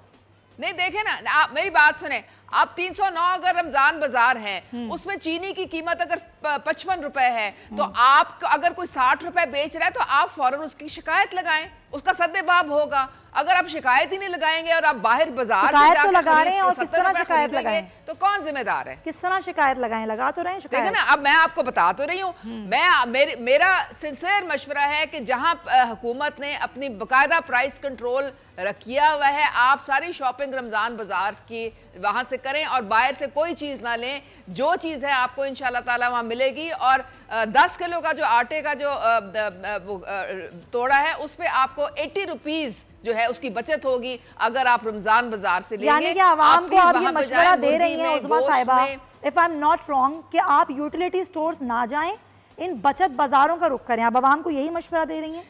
नहीं, देखे ना, आप मेरी बात सुने, आप 309 अगर रमजान बाजार है, उसमें चीनी की कीमत अगर 55 रुपए है, तो आप अगर कोई 60 रुपए बेच रहा है तो आप फौरन उसकी शिकायत लगाएं, उसका सद्देबाब होगा। अगर आप शिकायत ही नहीं लगाएंगे और आप बाहर बाजार शिकायत तो लगा रहे हैं, और किस तरह शिकायत लगाएं, तो कौन जिम्मेदार है? किस तरह शिकायत लगाएं? लगा तो रहे हैं शिकायत। देखो ना, अब मैं आपको बता तो रही हूँ, मेरा सिंसियर मशवरा है कि जहां हुकूमत ने अपनी बाकायदा प्राइस कंट्रोल किया हुआ है, आप सारी शॉपिंग रमजान बाजार की वहां से करें और बाहर से कोई चीज ना लें। जो चीज है आपको इंशाल्लाह ताला वहां मिलेगी। और 10 किलो का जो आटे का जो तोड़ा है, उस पे आपको 80 रुपीज जो है उसकी बचत होगी अगर आप रमजान बाजार से लेंगे। यानी कि आवाम को आप ये मशवरा दे रही हैं उज़मा साहिबा, if I am not wrong, कि आप यूटिलिटी स्टोर्स ना जाएं, इन बचत बाजारों का रुख करें। आप आवाम को यही मशवरा दे रही हैं?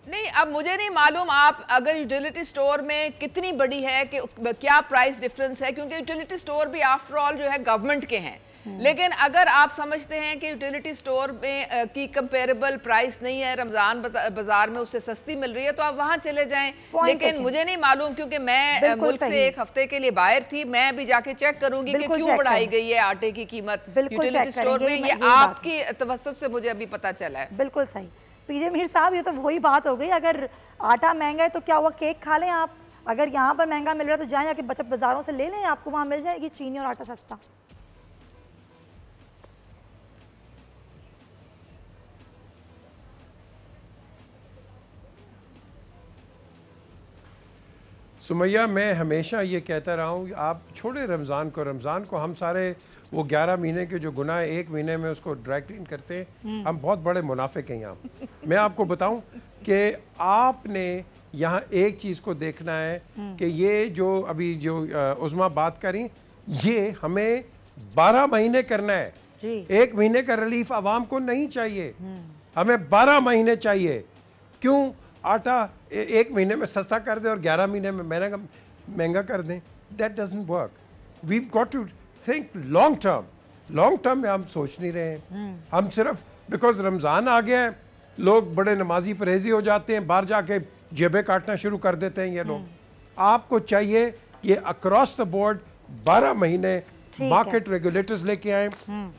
नहीं, अब मुझे नहीं मालूम आप अगर यूटिलिटी स्टोर में कितनी बड़ी है कि क्या प्राइस डिफरेंस है, क्योंकि यूटिलिटी स्टोर भी आफ्टर ऑल जो है गवर्नमेंट के हैं। लेकिन अगर आप समझते हैं कि यूटिलिटी स्टोर में की कंपेरेबल प्राइस नहीं है, रमजान बाजार में उससे सस्ती मिल रही है, तो आप वहां चले जाएं। लेकिन मुझे नहीं मालूम, क्योंकि मैं मुल्क से 1 हफ्ते के लिए बाहर थी। मैं भी जाके चेक करूंगी कि क्यों बढ़ाई गई है आटे की कीमत यूटिलिटी स्टोर में। ये आपकी तवज्जुह से मुझे अभी पता चला है। बिल्कुल सही। पीजे मीर साहब, ये तो वही बात हो गई, अगर आटा महंगा है तो क्या हुआ, केक खा लें आप। अगर यहाँ पर महंगा मिल रहा है तो जाएं जाके बचत बाजारों से ले लें, आपको वहाँ मिल जाएगी चीनी और आटा सस्ता। सुमैया, मैं हमेशा ये कहता रहा हूँ, आप छोड़े रमज़ान को हम सारे वो 11 महीने के जो गुनाह 1 महीने में उसको ड्राई क्लीन करते हैं। हम बहुत बड़े मुनाफिक हैं यहाँ। मैं आपको बताऊँ कि आपने यहाँ एक चीज़ को देखना है कि ये जो अभी जो उज़मा बात करी, ये हमें 12 महीने करना है जी। 1 महीने का रिलीफ आवाम को नहीं चाहिए, हमें 12 महीने चाहिए। क्यों आटा 1 महीने में सस्ता कर दें और 11 महीने में महंगा कर दें? That doesn't work. We got to think long term में हम सोच नहीं रहे हैं। हम सिर्फ बिकॉज रमज़ान आ गया है, लोग बड़े नमाजी परहेजी हो जाते हैं, बाहर जाके जेबें काटना शुरू कर देते हैं ये लोग। आपको चाहिए कि अक्रॉस द बोर्ड 12 महीने मार्केट रेगुलेटर्स लेके आए,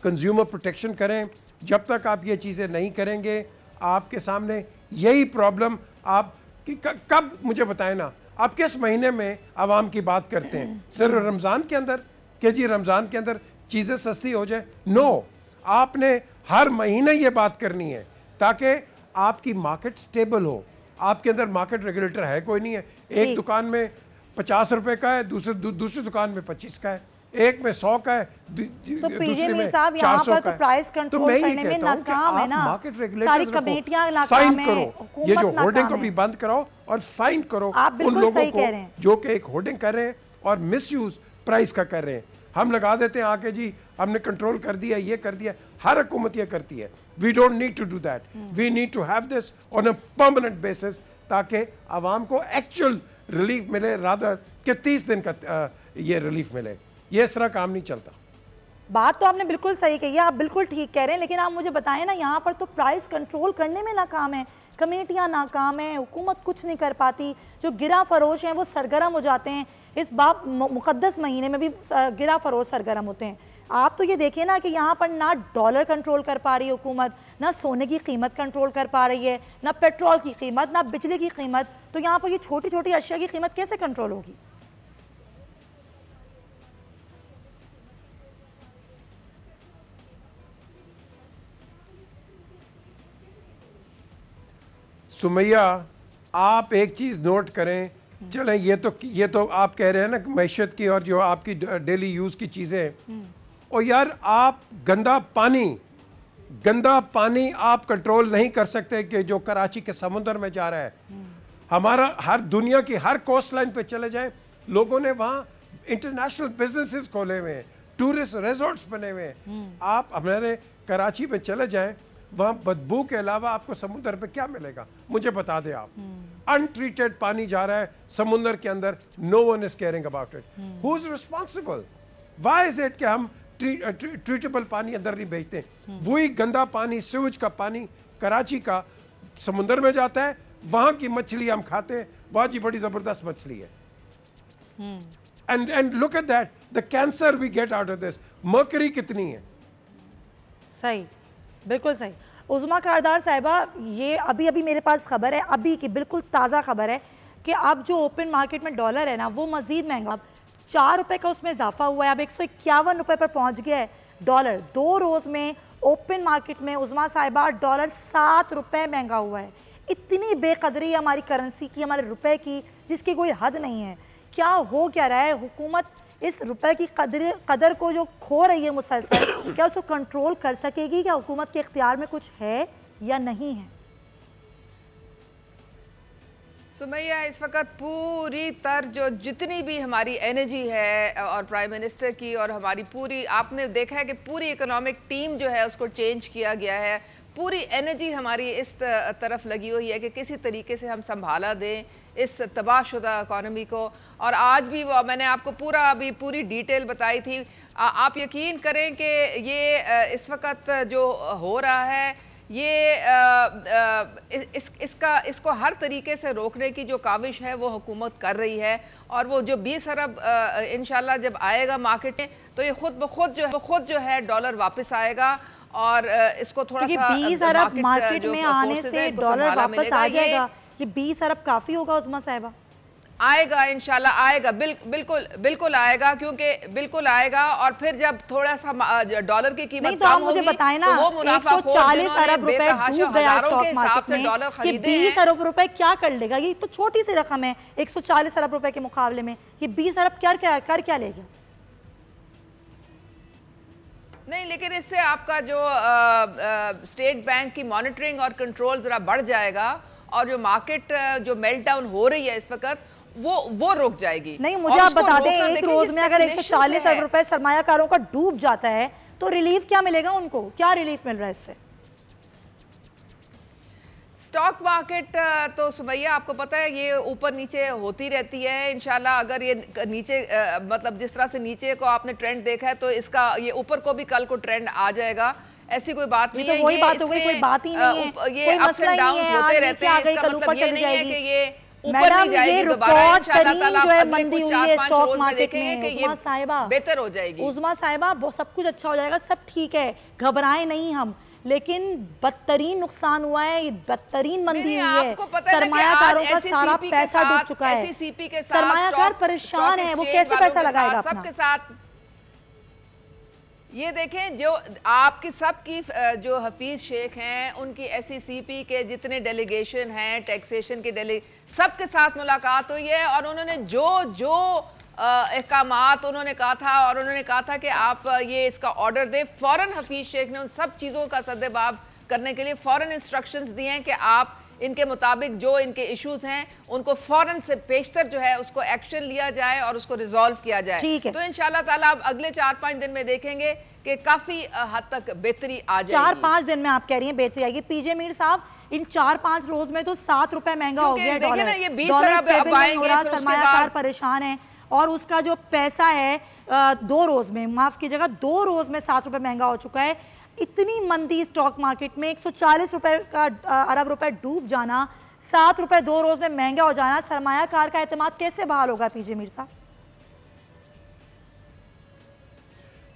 कंज्यूमर प्रोटेक्शन करें। जब तक आप ये चीज़ें नहीं करेंगे, आपके सामने यही प्रॉब्लम आप कब मुझे बताएं ना, आप किस महीने में आवाम की बात करते हैं? सिर्फ रमज़ान के अंदर कि जी रमज़ान के अंदर चीज़ें सस्ती हो जाए? नो, आपने हर महीने ये बात करनी है ताकि आपकी मार्केट स्टेबल हो। आपके अंदर मार्केट रेगुलेटर है कोई नहीं है। एक दुकान में 50 रुपए का है, दूसरी दुकान में 25 का है, एक में 100 का है, दूसरे में 400 का है। प्राइस कंट्रोल करने में नाकाम है ना, मार्केट सारी रेगुलेटर्स कमेटियां को नाकाम फाइन है, करो, ये जो होर्डिंग को भी बंद कराओ और फाइन करो उन लोगों को जो कि एक होर्डिंग कर रहे हैं और मिसयूज प्राइस का कर रहे हैं। हम लगा देते हैं आके जी हमने कंट्रोल कर दिया, ये कर दिया। हर हुकूमत ये करती है। We don't need to do that, we need to have this on a permanent basis ताकि आवाम को एक्चुअल रिलीफ मिले, रादर कि 30 दिन का ये रिलीफ मिले। ये इस तरह काम नहीं चलता। बात तो आपने बिल्कुल सही कही है, आप बिल्कुल ठीक कह रहे हैं, लेकिन आप मुझे बताएं ना, यहाँ पर तो प्राइस कंट्रोल करने में नाकाम है, कमेटियाँ नाकाम हैं, हुकूमत कुछ नहीं कर पाती, जो गिरा फरोश हैं वो सरगर्म हो जाते हैं। इस बाप मुकद्दस महीने में भी गिरा फरोश सरगर्म होते हैं। आप तो ये देखिए ना कि यहाँ पर ना डॉलर कंट्रोल कर पा रही है हुकूमत, ना सोने की कीमत कंट्रोल कर पा रही है, ना पेट्रोल की कीमत, ना बिजली की कीमत। तो यहाँ पर ये छोटी छोटी अशिया की कीमत कैसे कंट्रोल होगी? सुमैया, आप एक चीज़ नोट करें, चलें ये तो आप कह रहे हैं ना मैशत की और जो आपकी डेली यूज़ की चीज़ें, और यार आप गंदा पानी आप कंट्रोल नहीं कर सकते कि जो कराची के समुंदर में जा रहा है। हमारा हर दुनिया की हर कोस्ट लाइन पे चले जाएं, लोगों ने वहाँ इंटरनेशनल बिजनेसेस खोले हुए हैं, टूरिस्ट रिजॉर्ट्स बने हुए हैं। आप हमारे कराची में चले जाएं, वहाँ बदबू के अलावा आपको समुद्र पे क्या मिलेगा? मुझे बता दें आप। अनट्रीटेड पानी जा रहा है समुद्र के अंदर, no one is caring about it. Who is responsible? Why is it कि हम ट्रीटेबल पानी अंदर नहीं भेजते? वही गंदा पानी, सीवेज का पानी कराची का समुद्र में जाता है, वहाँ की मछली हम खाते हैं, वहाँ की बड़ी जबरदस्त मछली है। And look at that, the cancer we get out of this. Mercury कितनी है? सही, बिल्कुल सही। उज़मा कारदार साहिबा, ये अभी अभी मेरे पास खबर है, अभी की बिल्कुल ताज़ा खबर है कि अब जो ओपन मार्केट में डॉलर है ना, वो मज़ीद महंगा, अब 4 रुपये का उसमें इजाफा हुआ है, अब 151 रुपये पर पहुंच गया है डॉलर। 2 रोज़ में ओपन मार्केट में उज़मा साहिबा डॉलर 7 रुपये महंगा हुआ है। इतनी बेकदरी है हमारी करेंसी की, हमारे रुपए की, जिसकी कोई हद नहीं है। क्या हो क्या रहा है? हुकूमत इस रुपए की कदर को जो खो रही है मुसलसल, क्या उसको कंट्रोल कर सकेगी? क्या हुकूमत के इख्तियार में कुछ है या नहीं है? सुमैया, इस वक्त पूरी जो जितनी भी हमारी एनर्जी है और प्राइम मिनिस्टर की और हमारी पूरी, आपने देखा है कि पूरी इकोनॉमिक टीम जो है उसको चेंज किया गया है। पूरी एनर्जी हमारी इस तरफ लगी हुई है कि किसी तरीके से हम संभाला दें इस तबाहशुदा इकॉनमी को। और आज भी वो मैंने आपको पूरी डिटेल बताई थी। आप यकीन करें कि ये इस वक्त जो हो रहा है, ये इसको हर तरीके से रोकने की जो काविश है वो हुकूमत कर रही है। और वो जो 20 अरब इंशाल्लाह जब आएगा मार्केट में, तो ये खुद जो है डॉलर वापस आएगा और इसको थोड़ा सा 20 अरब मार्केट में आने से डॉलर वापस आ जाएगा। ये 20 अरब काफी होगा उज़मा साहिबा? आएगा इंशाल्लाह, आएगा, बिल्कुल आएगा, क्योंकि बिल्कुल आएगा। और फिर जब थोड़ा सा डॉलर की कीमत कम होगी, मुझे बताएं ना, तो वो मुनाफा 140 अरब रुपए डूब गया स्टॉक मार्केट में, डॉलर खरीदे ये 20 अरब रुपए क्या कर लेगा? ये तो छोटी सी रकम है 140 अरब रुपए के मुकाबले में। ये 20 अरब कर क्या लेगा? नहीं, लेकिन इससे आपका जो स्टेट बैंक की मॉनिटरिंग और कंट्रोल जरा बढ़ जाएगा, और जो मार्केट जो मेल्ट डाउन हो रही है इस वक्त वो रुक जाएगी। नहीं, मुझे आप बता दें, एक रोज में अगर 140 अरब रुपए सरमायाकारों का डूब जाता है तो रिलीफ क्या मिलेगा उनको? क्या रिलीफ मिल रहा है इससे? स्टॉक मार्केट तो सुमैया आपको पता है ये ऊपर नीचे होती रहती है। इंशाल्लाह अगर ये नीचे मतलब जिस तरह से नीचे को आपने ट्रेंड देखा है, तो इसका ये ऊपर को भी कल को ट्रेंड आ जाएगा। ऐसी कोई बात नहीं है, वही बात हो गई, कोई बात ही नहीं है, ये अप्स एंड डाउन्स होते रहते हैं। इसका मतलब ये नहीं है कि ये ऊपर नहीं जाएगी दोबारा इंशाल्लाह ताला। अगले कुछ 4-5 रोज में देखेंगे कि ये बेहतर हो जाएगी। उज़मा साहिबा सब कुछ अच्छा हो जाएगा, सब ठीक है, घबराएं नहीं हम, लेकिन बदतरीन नुकसान हुआ है, बदतरीन मंदी हुई है, सरमायाकारों का सारा पैसा डूब चुका है, सरमायाकार परेशान है, वो कैसे पैसा लगाएगा अपना? सबके साथ ये देखें, जो आपकी सबकी जो हफीज शेख हैं, उनकी SECP के जितने डेलीगेशन हैं, टैक्सेशन के सबके साथ मुलाकात हुई है और उन्होंने जो अहकामात उन्होंने कहा था और उन्होंने कहा था कि आप ये इसका ऑर्डर दें। फौरन हफीज शेख ने उन सब चीज़ों का सद्देबाब करने के लिए फौरन इंस्ट्रक्शंस दिए हैं कि आप इनके मुताबिक जो इनके इश्यूज हैं उनको फौरन से पेशतर जो है उसको एक्शन लिया जाए और उसको रिजॉल्व किया जाए। तो इंशाल्लाह ताला आप अगले 4-5 दिन में देखेंगे कि काफी हद तक बेहतरी आ जाएगी। 4-5 दिन में आप कह रही हैं बेहतरी आएगी। पीजे मीर साहब, इन 4-5 रोज में तो 7 रुपए महंगा हो गया डॉलर, ये 20 अरब आएंगे, सरमायाकार परेशान है और उसका जो पैसा है 2 रोज में, माफ कीजिएगा 2 रोज में 7 रुपए महंगा हो चुका है। इतनी मंदी स्टॉक मार्केट में 140 रुपए का अरब रुपए डूब जाना, 7 रुपए 2 रोज में महंगा हो जाना, सरमायाकार का एतमाद कैसे बहाल होगा पीजे मीर साहब?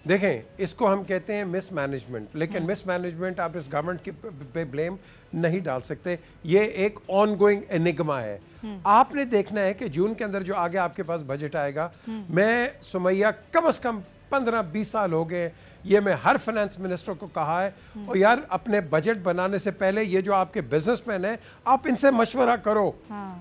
देखें, इसको हम कहते हैं मिसमैनेजमेंट, लेकिन मिसमैनेजमेंट आप इस गवर्नमेंट पे ब्लेम नहीं डाल सकते। ये एक ऑनगोइंग एनिग्मा है। आपने देखना है कि जून के अंदर जो आगे आपके पास बजट आएगा, मैं सुमैया कम से कम 15-20 साल हो गए ये मैं हर फाइनेंस मिनिस्टर को कहा है, और यार अपने बजट बनाने से पहले ये जो आपके बिजनेसमैन हैं आप इनसे मशवरा करो।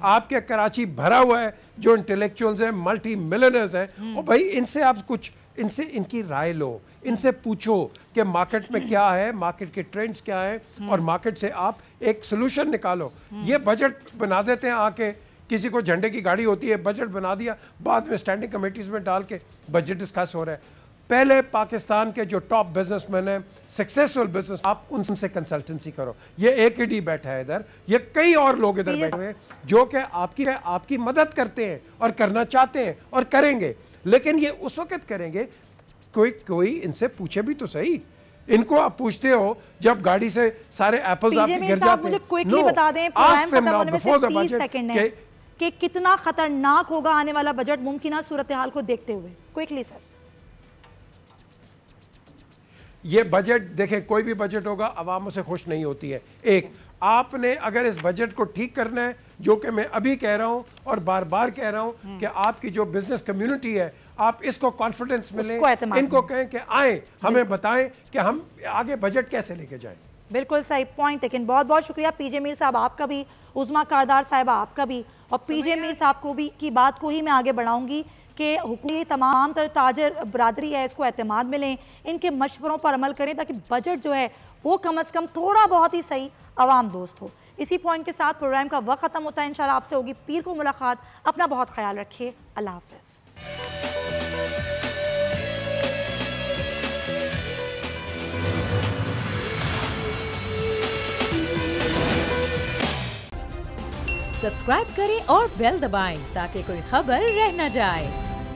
आपके कराची भरा हुआ है जो इंटेलेक्चुअल्स हैं, मल्टी मिलियनर्स हैं, और भाई इनसे आप कुछ इनकी राय लो, इनसे पूछो कि मार्केट में क्या है, मार्केट के ट्रेंड्स क्या हैं, और मार्केट से आप एक सोल्यूशन निकालो। ये बजट बना देते हैं आके, किसी को झंडे की गाड़ी होती है, बजट बना दिया, बाद में स्टैंडिंग कमेटीज में डाल के बजट डिस्कस हो रहा है। पहले पाकिस्तान के जो टॉप बिजनेसमैन हैं, सक्सेसफुल बिजनेस, आप उनसे कंसल्टेंसी करो। ये एक ही बैठा है इधर, ये कई और लोग इधर बैठे हुए हैं जो कि आपकी मदद करते हैं और करना चाहते हैं और करेंगे, लेकिन ये उस वक्त करेंगे कोई इनसे पूछे भी तो सही। इनको आप पूछते हो जब गाड़ी से सारे एप्पल्स आपके गिर जाते हैं। क्विकली बता दें कि कितना खतरनाक होगा आने वाला बजट मुमकिन सूरत हाल को देखते हुए। क्विकली सर, ये बजट देखें, कोई भी बजट होगा अवाम से खुश नहीं होती है। एक, आपने अगर इस बजट को ठीक करना है, जो कि मैं अभी कह रहा हूं और बार बार कह रहा हूं कि आपकी जो बिजनेस कम्युनिटी है, आप इसको कॉन्फिडेंस मिले, इनको कहें कि आए हमें बताएं कि हम आगे बजट कैसे लेके जाएं। बिल्कुल सही पॉइंट। लेकिन बहुत बहुत शुक्रिया पीजे मीर साहब आपका भी, उज़मा कारदार साहिबा आपका भी, और पीजे मीर साहब को भी की बात को ही मैं आगे बढ़ाऊंगी कि हुकूमती तमाम ताजर बरादरी है इसको एतमाद मिलें, इनके मशवरों पर अमल करें ताकि बजट जो है वो कम अज़ कम थोड़ा बहुत ही सही आवाम दोस्त हो। इसी पॉइंट के साथ प्रोग्राम का वक्त ख़त्म होता है। इंशाल्लाह आपसे होगी पीर को मुलाकात। अपना बहुत ख्याल रखिए। अल्लाह हाफ़िज़। सब्सक्राइब करें और बेल दबाएं ताकि कोई खबर रह न जाए।